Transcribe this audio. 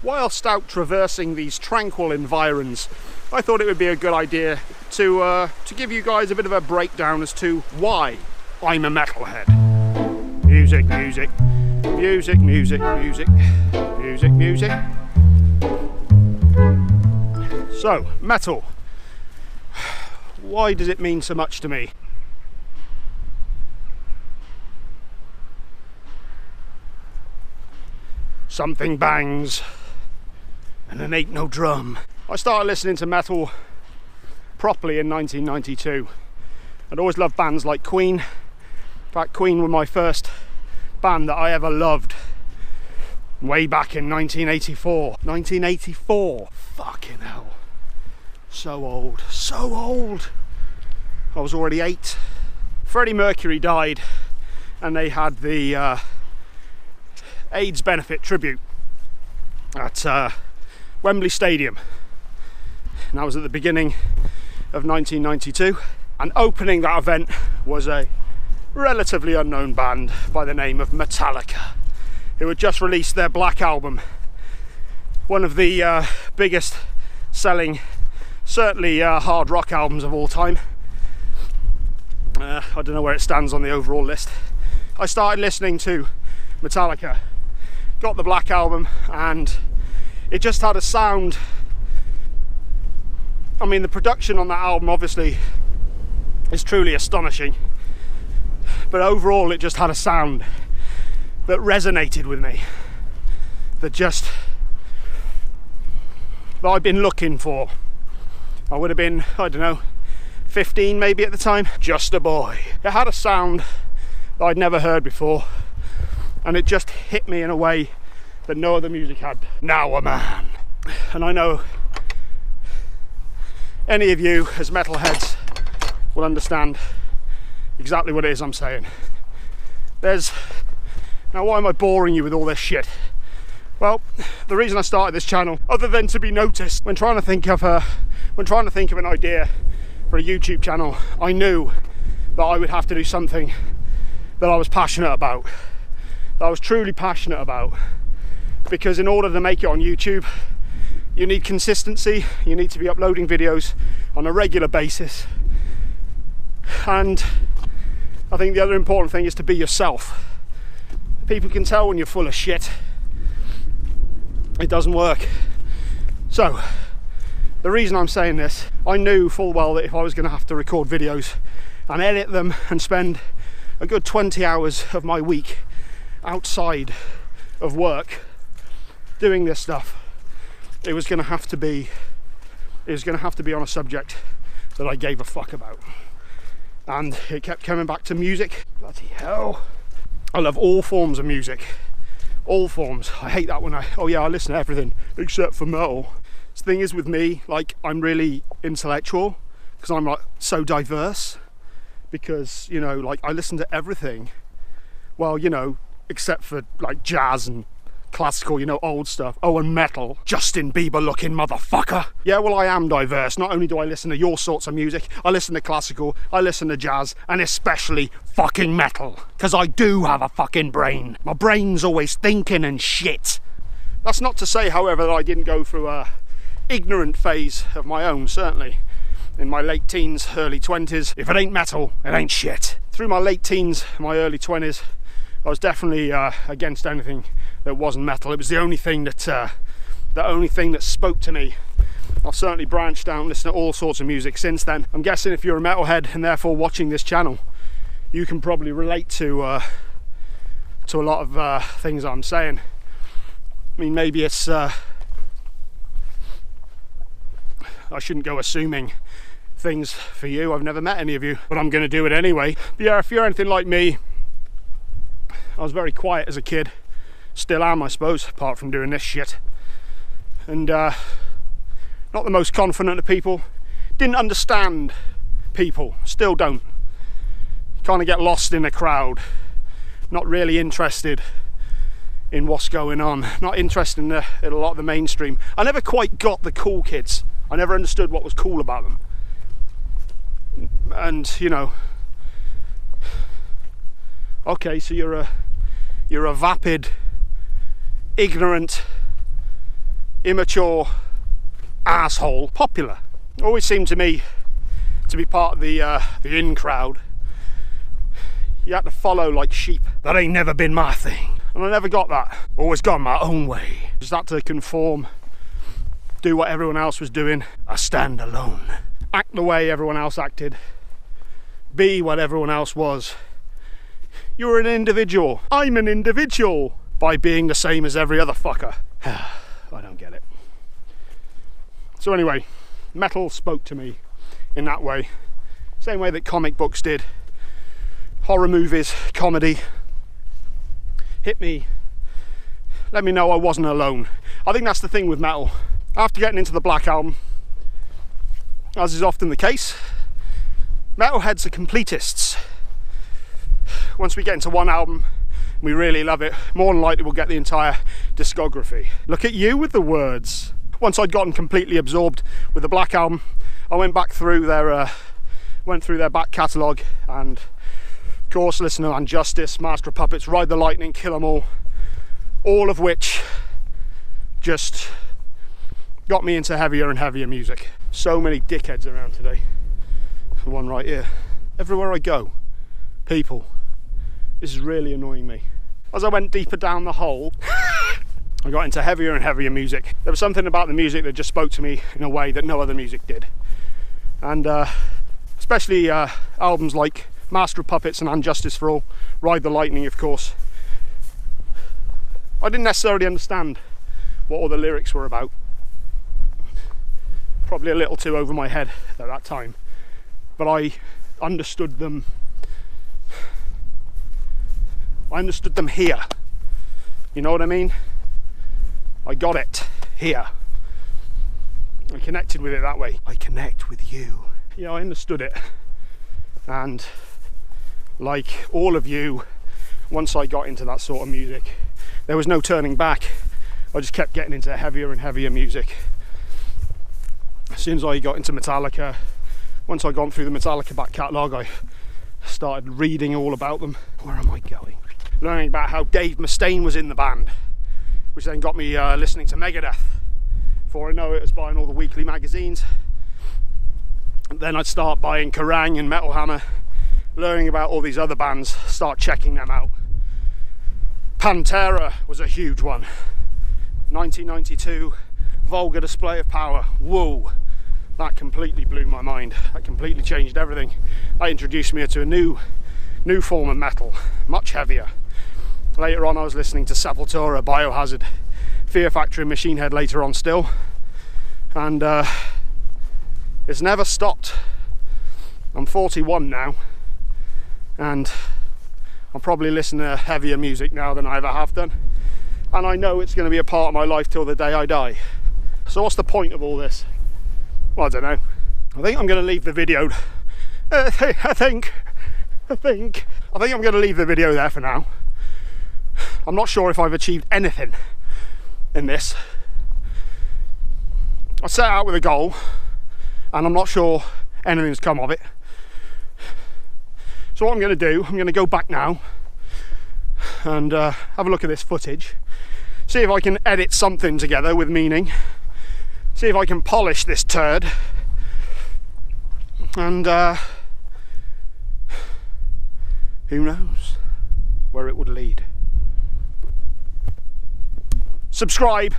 whilst out traversing these tranquil environs, I thought it would be a good idea to give you guys a bit of a breakdown as to why I'm a metalhead. Music, music, music, music, music, music, music. So, metal. Why does it mean so much to me? Something bangs, and it ain't no drum. I started listening to metal properly in 1992. I'd always loved bands like Queen. In fact, Queen were my first band that I ever loved. Way back in 1984. 1984! Fucking hell. So old, so old. I was already 8. Freddie Mercury died, and they had the AIDS benefit tribute at Wembley Stadium. And that was at the beginning of 1992. And opening that event was a relatively unknown band by the name of Metallica, who had just released their Black Album, one of the biggest selling, certainly hard rock albums of all time. I don't know where it stands on the overall list. I started listening to Metallica, got the Black Album, and it just had a sound. I mean, the production on that album obviously is truly astonishing, but overall it just had a sound that resonated with me, that I've been looking for. I would have been, I don't know, 15 maybe at the time, just a boy. It had a sound that I'd never heard before, and it just hit me in a way that no other music had. Now a man. And I know any of you as metalheads will understand exactly what it is I'm saying. Now why am I boring you with all this shit? Well, the reason I started this channel, other than to be noticed, when trying to think of an idea for a YouTube channel, I knew that I would have to do something that I was passionate about, that I was truly passionate about. Because in order to make it on YouTube, you need consistency, you need to be uploading videos on a regular basis. And I think the other important thing is to be yourself. People can tell when you're full of shit. It doesn't work. So, the reason I'm saying this, I knew full well that if I was going to have to record videos and edit them and spend a good 20 hours of my week outside of work doing this stuff, it was going to have to be on a subject that I gave a fuck about. And it kept coming back to music. Bloody hell. I love all forms of music. All forms. I hate that when I listen to everything except for metal. The thing is with me, like, I'm really intellectual because I'm like so diverse, because, you know, like, I listen to everything. Well, you know, except for like jazz and classical, you know, old stuff. Oh, and metal. Justin Bieber looking motherfucker. Yeah, well, I am diverse. Not only do I listen to your sorts of music, I listen to classical, I listen to jazz, and especially fucking metal. Because I do have a fucking brain. My brain's always thinking and shit. That's not to say, however, that I didn't go through a ignorant phase of my own, certainly. In my late teens, early 20s, if it ain't metal, it ain't shit. Through my late teens, my early 20s, I was definitely against anything that wasn't metal. It was the only thing that spoke to me. I've certainly branched out and listened to all sorts of music since then. I'm guessing if you're a metalhead and therefore watching this channel, you can probably relate to a lot of things I'm saying. I mean, maybe it's I shouldn't go assuming things for you. I've never met any of you, but I'm going to do it anyway. But yeah, if you're anything like me, I was very quiet as a kid. Still am, I suppose, apart from doing this shit. And not the most confident of people. Didn't understand people. Still don't. Kind of get lost in a crowd. Not really interested in what's going on. Not interested in a lot of the mainstream. I never quite got the cool kids. I never understood what was cool about them. And, you know, okay, so you're a vapid, ignorant immature asshole popular. It always seemed to me to be part of the in crowd. You had to follow like sheep. That ain't never been my thing. And I never got that. Always gone my own way. Just had to conform, do what everyone else was doing. I stand alone. Act the way everyone else acted. Be what everyone else was. You're an individual. I'm an individual. By being the same as every other fucker. I don't get it. So anyway, metal spoke to me in that way. Same way that comic books did. Horror movies, comedy. Hit me. Let me know I wasn't alone. I think that's the thing with metal. After getting into the Black Album, as is often the case, metalheads are completists. Once we get into one album, we really love it, more than likely we'll get the entire discography. Look at you with the words. Once I'd gotten completely absorbed with the Black Album, I went back through their back catalogue, and of course listened to Injustice, Master of Puppets, Ride the Lightning, Kill 'Em all of which just got me into heavier and heavier music. So many dickheads around today. The one right here. Everywhere I go, people. This is really annoying me. As I went deeper down the hole, I got into heavier and heavier music. There was something about the music that just spoke to me in a way that no other music did. And especially albums like Master of Puppets and Injustice for All, Ride the Lightning, of course. I didn't necessarily understand what all the lyrics were about. Probably a little too over my head at that time. But I understood them. I understood them here. You know what I mean? I got it here. I connected with it that way. I connect with you. Yeah, I understood it. And like all of you, once I got into that sort of music, there was no turning back. I just kept getting into heavier and heavier music. As soon as I got into Metallica, once I'd gone through the Metallica back catalogue, I started reading all about them. Where am I going? Learning about how Dave Mustaine was in the band, which then got me listening to Megadeth. Before I know it, I was buying all the weekly magazines. And then I'd start buying Kerrang and Metal Hammer, learning about all these other bands, start checking them out. Pantera was a huge one. 1992, Vulgar Display of Power. Whoa, that completely blew my mind. That completely changed everything. That introduced me to a new form of metal, much heavier. Later on I was listening to Sepultura, Biohazard, Fear Factory and Machine Head later on still. And it's never stopped. I'm 41 now, and I'm probably listening to heavier music now than I ever have done. And I know it's going to be a part of my life till the day I die. So what's the point of all this? Well, I don't know. I think I'm going to leave the video. I think I'm going to leave the video there for now. I'm not sure if I've achieved anything in this. I set out with a goal, and I'm not sure anything's come of it. So what I'm going to do, I'm going to go back now and have a look at this footage, see if I can edit something together with meaning, see if I can polish this turd, and who knows where it would lead. Subscribe.